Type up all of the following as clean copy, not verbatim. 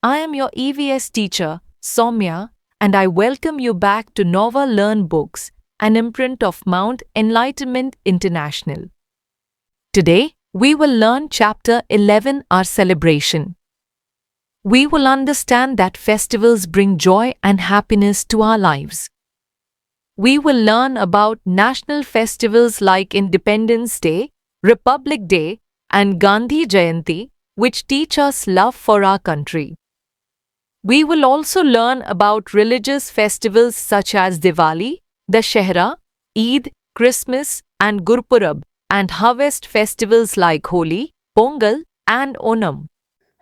I am your EVS teacher, Soumya, and I welcome you back to Nova Learn Books, an imprint of Mount Enlightenment International. Today, we will learn Chapter 11, Our Celebration. We will understand that festivals bring joy and happiness to our lives. We will learn about national festivals like Independence Day, Republic Day, and Gandhi Jayanti, which teach us love for our country. We will also learn about religious festivals such as Diwali, Dashehra, Eid, Christmas, and Gurpurab, and harvest festivals like Holi, Pongal, and Onam.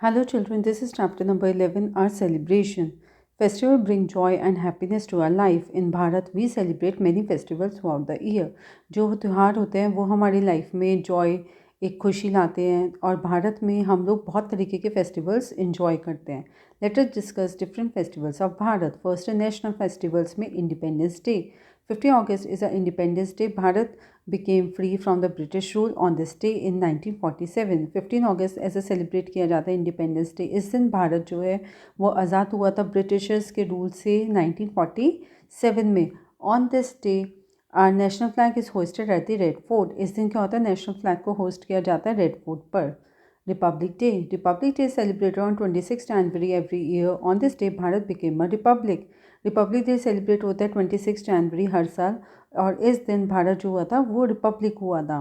Hello children, this is chapter number 11, Our Celebration. Festival bring joy and happiness to our life. In Bharat, we celebrate many festivals throughout the year. जो त्यौहार होते हैं वो हमारी life में Joy एक खुशी लाते हैं और भारत में हम लोग बहुत तरीके के फेस्टिवल्स इंजॉय करते हैं. Let us discuss different festivals of Bharat. First national festivals में independence day. 15 August is a Independence Day. Bharat became free from the British rule on this day in 1947. 15 August ऐसे सेलिब्रेट किया जाता है independence day. इस दिन भारत जो है वो आज़ाद हुआ था ब्रिटिशर्स के रूल से 1947 में. On this day our national flag is hosted at the Red Fort. इस दिन क्या होता है, नेशनल फ्लैग को होस्ट किया जाता है रेड फोर्ट पर. Republic Day. Republic Day is celebrated on 26 January every year. On this day, Bharat became a republic. Republic day celebrate होता है 26 जनवरी हर साल और इस दिन भारत जो हुआ था वो रिपब्लिक हुआ था.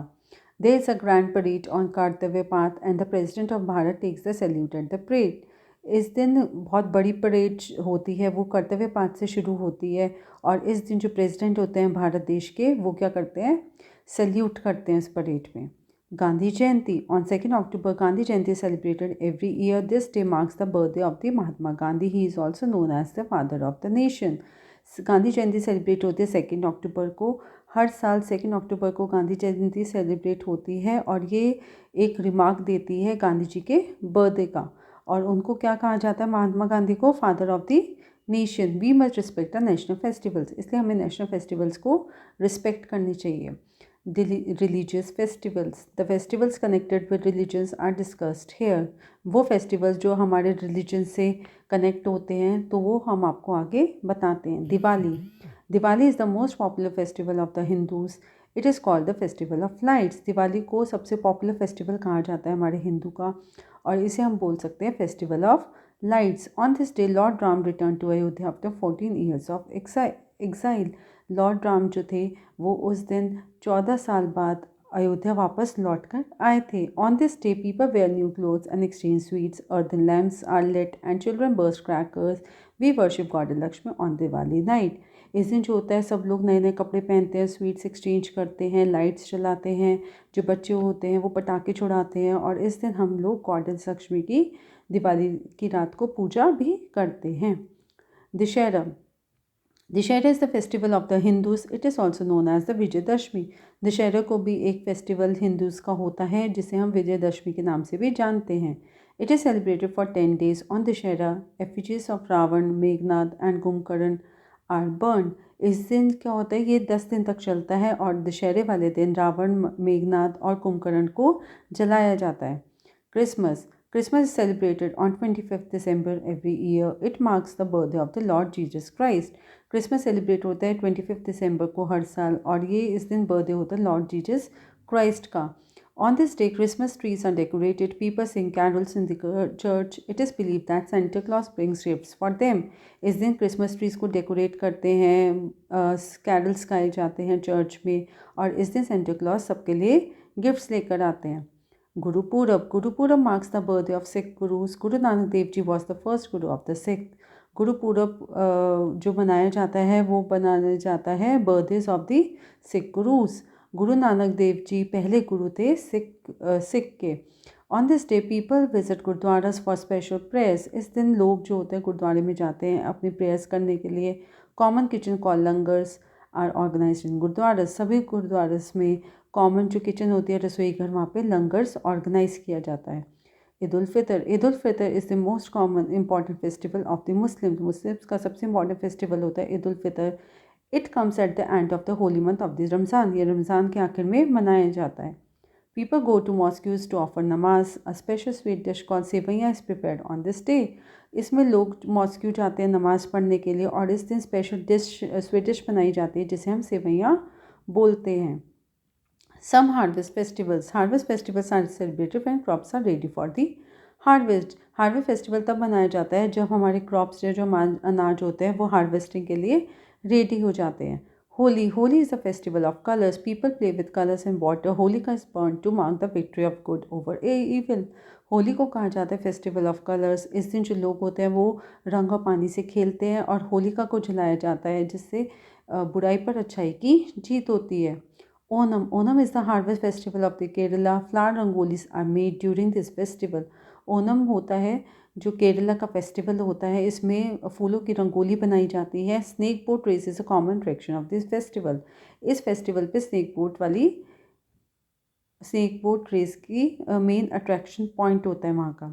There is a grand parade on Kartavya Path and the president of Bharat takes the salute at the parade. इस दिन बहुत बड़ी परेड होती है, वो कर्तव्य पाथ से शुरू होती है और इस दिन जो प्रेसिडेंट होते हैं भारत देश के वो क्या करते हैं, सैल्यूट करते हैं इस परेड में. Gandhi Jayanti. On 2nd October, Gandhi Jayanti is celebrated every year. This day marks the birthday of the Mahatma Gandhi. He is also known as the father of the nation. Gandhi Jayanti celebrate होती है 2 अक्टूबर को. हर साल 2 अक्टूबर को गांधी जयंती celebrate होती है और ये एक रिमार्क देती है गांधी जी के बर्थडे का. और उनको क्या कहा जाता है, महात्मा गांधी को father of the nation. We must respect the national festivals. इसलिए हमें नेशनल फेस्टिवल्स को रिस्पेक्ट करनी चाहिए. Religious festivals. The festivals connected with religions are discussed here. वो festivals जो हमारे religion से connect होते हैं तो वो हम आपको आगे बताते हैं. Diwali. Diwali is the most popular festival of the Hindus. It is called the festival of lights. Diwali को सबसे popular festival कहा जाता है हमारे हिंदू का और इसे हम बोल सकते हैं festival of lights. On this day, Lord Ram returned to Ayodhya after 14 years of exile. Lord Ram जो थे वो उस दिन 14 साल बाद अयोध्या वापस लौट कर आए थे. On this day people wear new clothes and exchange sweets. Earthen lamps are lit and children burst crackers. We worship god Lakshmi on Diwali night. इस दिन जो होता है सब लोग नए नए कपड़े पहनते हैं, स्वीट्स एक्सचेंज करते हैं, लाइट्स जलाते हैं, जो बच्चे होते हैं वो पटाखे छुड़ाते हैं और इस दिन हम लोग गॉडेस लक्ष्मी की दिवाली की रात को पूजा भी करते हैं. Dussehra. Dussehra is the festival of the Hindus. It is also known as the Vijayadashami. Dussehra को भी एक फेस्टिवल हिंदूज़ का होता है जिसे हम विजयदशमी के नाम से भी जानते हैं. It is celebrated for 10 days. On Dussehra effigies of Ravana, Meghnad and Kumbhakarna are burn. इस दिन क्या होता है, ये 10 दिन तक चलता है और दशहरे वाले दिन रावण, मेघनाद और कुंभकर्ण को जलाया जाता है. Christmas. Christmas is celebrated on 25th December every year. It marks the birthday of the Lord Jesus Christ. Christmas celebrate होता है 25 दिसंबर को हर साल और ये इस दिन बर्थडे होता है लॉर्ड जीसस क्राइस्ट का. On this day Christmas trees are decorated. People sing carols in the church. It is believe that Santa Claus brings gifts for them. इस दिन क्रिसमस ट्रीज को डेकोरेट करते हैं, कैरल्स गाए जाते हैं चर्च में और इस दिन सेंटा क्लॉज सबके लिए गिफ्ट्स लेकर आते हैं. Gurpurab. Gurpurab marks the birthday of Sikh gurus. Guru Nanak Dev ji was the first Guru of the Sikh. Gurpurab जो मनाया जाता है वो बनाया जाता है birthdays of the Sikh gurus. Guru Nanak Dev ji पहले गुरु थे सिख के. On this day people visit gurudwaras for special prayers. इस दिन लोग जो होते हैं गुरुद्वारे में जाते हैं अपनी प्रेयर्स करने के लिए. Common kitchen call langars are organized in gurudwaras. सभी गुरुद्वारास में कॉमन जो किचन होती है रसोई घर वहाँ पे लंगर्स ऑर्गेनाइज किया जाता है. Eid ul Fitr. Eid ul Fitr is the most common important festival of the Muslims का सबसे इंपॉर्टेंट फेस्टिवल होता है Eid ul Fitr. It comes at the end of the holy month of the Ramzan. ये रमज़ान के आखिर में मनाया जाता है. People go to mosques to offer namaz. A special sweet dish called sevaiya is prepared on this day. इसमें लोग मॉस्क्यू जाते हैं नमाज़ पढ़ने के लिए और इस दिन स्पेशल स्वीट डिश बनाई जाती है जिसे हम सेवैयाँ बोलते हैं. Some harvest festivals. Harvest festivals are celebrated when crops are ready for the harvest. Harvest festival तब मनाया जाता है जब हमारे क्रॉप्स जो अनाज होते हैं वो हार्वेस्टिंग के लिए रेडी हो जाते हैं. Holi. Holi is a festival of colors. People play with colors and water. Holika is burned to mark the victory of good over evil. Holi को कहा जाता है फेस्टिवल ऑफ कलर्स. इस दिन जो लोग होते हैं वो रंग और पानी से खेलते हैं और होलिका को जलाया जाता है जिससे बुराई पर अच्छाई की जीत होती है. Onam. Onam is the harvest festival of the Kerala. Flower rangolis are made during this festival. Onam होता है जो केरला का फेस्टिवल होता है. इसमें फूलों की रंगोली बनाई जाती है. Snake boat race is a common attraction of this festival. इस फेस्टिवल पे स्नेक बोट रेस की मेन अट्रैक्शन पॉइंट होता है वहाँ का.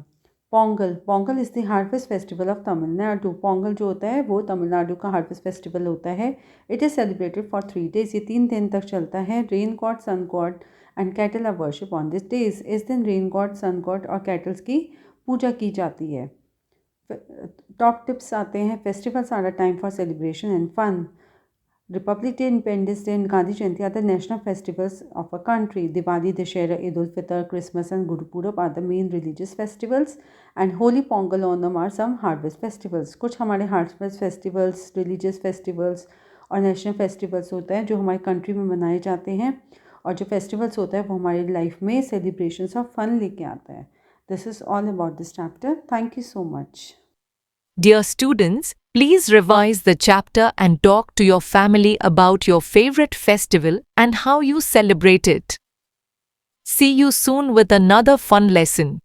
Pongal. Pongal is the harvest festival of Tamil Nadu. Pongal जो होता है वो तमिलनाडु का हार्वेस्ट फेस्टिवल होता है. It is celebrated for 3 days. ये 3 दिन तक चलता है. Rain god, sun god and cattle are worship on this days. इस दिन रेन गॉड, सन गॉड और कैटल्स की पूजा की जाती है. टॉप टिप्स आते हैं. Festivals are a time for celebration and fun. Republic Day, Independence Day and Gandhi Jayanti are the national festivals of a country. Diwali, Dussehra, Eid ul Fitr, Christmas and Gurpurab are the main religious festivals and Holi, Pongal, Onam are some harvest festivals. कुछ हमारे harvest festivals, religious festivals और national festivals होते हैं जो हमारी country में मनाए जाते हैं और जो फेस्टिवल्स होता है वो हमारी लाइफ में सेलिब्रेशंस ऑफ फन लेके आता है. This is all about this chapter. Thank you so much. Dear students, please revise the chapter and talk to your family about your favorite festival and how you celebrate it. See you soon with another fun lesson.